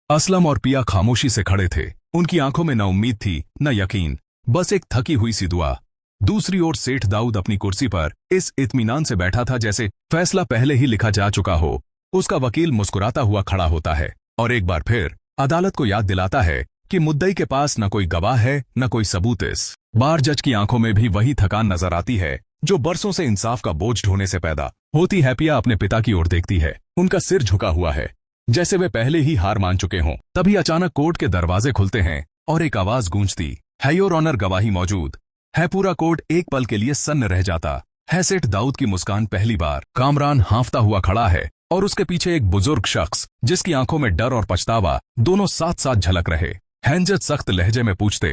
असलम और पिया खामोशी से खड़े थे। उनकी आंखों में न उम्मीद थी न यकीन, बस एक थकी हुई सी दुआ। दूसरी ओर सेठ दाऊद अपनी कुर्सी पर इस इत्मीनान से बैठा था जैसे फैसला पहले ही लिखा जा चुका हो। उसका वकील मुस्कुराता हुआ खड़ा होता है और एक बार फिर अदालत को याद दिलाता है कि मुद्दई के पास न कोई गवाह है न कोई सबूत। इस बार जज की आंखों में भी वही थकान नजर आती है जो बरसों से इंसाफ का बोझ ढोने से पैदा होती है। पिया अपने पिता की ओर देखती है, उनका सिर झुका हुआ है जैसे वे पहले ही हार मान चुके हों। तभी अचानक कोर्ट के दरवाजे खुलते हैं और एक आवाज गूंजती है, योर ऑनर, गवाही मौजूद है। पूरा कोर्ट एक पल के लिए सन्न रह जाता है। सेठ दाऊद की मुस्कान पहली बार। कामरान हांफता हुआ खड़ा है और उसके पीछे एक बुजुर्ग शख्स जिसकी आंखों में डर और पछतावा दोनों साथ साथ झलक रहे हैं। जज सख्त लहजे में पूछते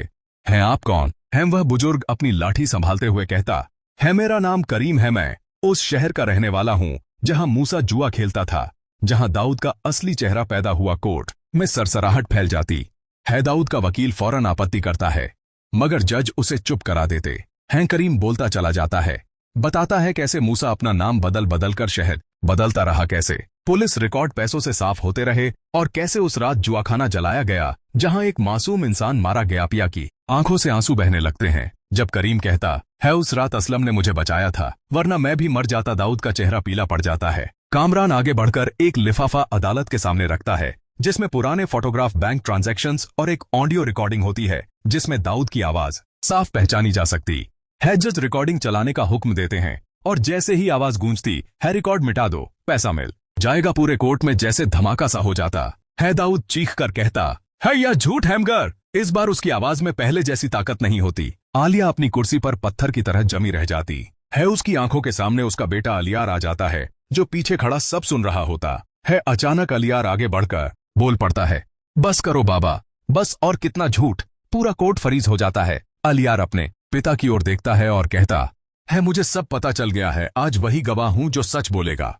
हैं, आप कौन हैं? वह बुजुर्ग अपनी लाठी संभालते हुए कहता है, मेरा नाम करीम है, मैं उस शहर का रहने वाला हूं जहां मूसा जुआ खेलता था, जहां दाऊद का असली चेहरा पैदा हुआ। कोर्ट में सरसराहट फैल जाती है। दाऊद का वकील फौरन आपत्ति करता है मगर जज उसे चुप करा देते हैं। करीम बोलता चला जाता है, बताता है कैसे मूसा अपना नाम बदल बदल कर शहर बदलता रहा, कैसे पुलिस रिकॉर्ड पैसों से साफ होते रहे और कैसे उस रात जुआखाना जलाया गया जहां एक मासूम इंसान मारा गया। पिया की आंखों से आंसू बहने लगते हैं जब करीम कहता है, उस रात असलम ने मुझे बचाया था, वरना मैं भी मर जाता। दाऊद का चेहरा पीला पड़ जाता है। कामरान आगे बढ़कर एक लिफाफा अदालत के सामने रखता है जिसमें पुराने फोटोग्राफ, बैंक ट्रांजैक्शंस और एक ऑडियो रिकॉर्डिंग होती है जिसमें दाऊद की आवाज साफ पहचानी जा सकती है। जज रिकॉर्डिंग चलाने का हुक्म देते हैं और जैसे ही आवाज गूंजती है, रिकॉर्ड मिटा दो, पैसा मिल जाएगा। पूरे कोर्ट में जैसे धमाका सा हो जाता है। दाऊद चीख कर कहता है, यह झूठ है मगर। इस बार उसकी आवाज में पहले जैसी ताकत नहीं होती। आलिया अपनी कुर्सी पर पत्थर की तरह जमी रह जाती है। उसकी आंखों के सामने उसका बेटा अलियार आ जाता है जो पीछे खड़ा सब सुन रहा होता है। अचानक अलियार आगे बढ़कर बोल पड़ता है, बस करो बाबा, बस, और कितना झूठ। पूरा कोर्ट फरीज हो जाता है। अलियार अपने पिता की ओर देखता है और कहता है, मुझे सब पता चल गया है, आज वही गवाह हूं जो सच बोलेगा।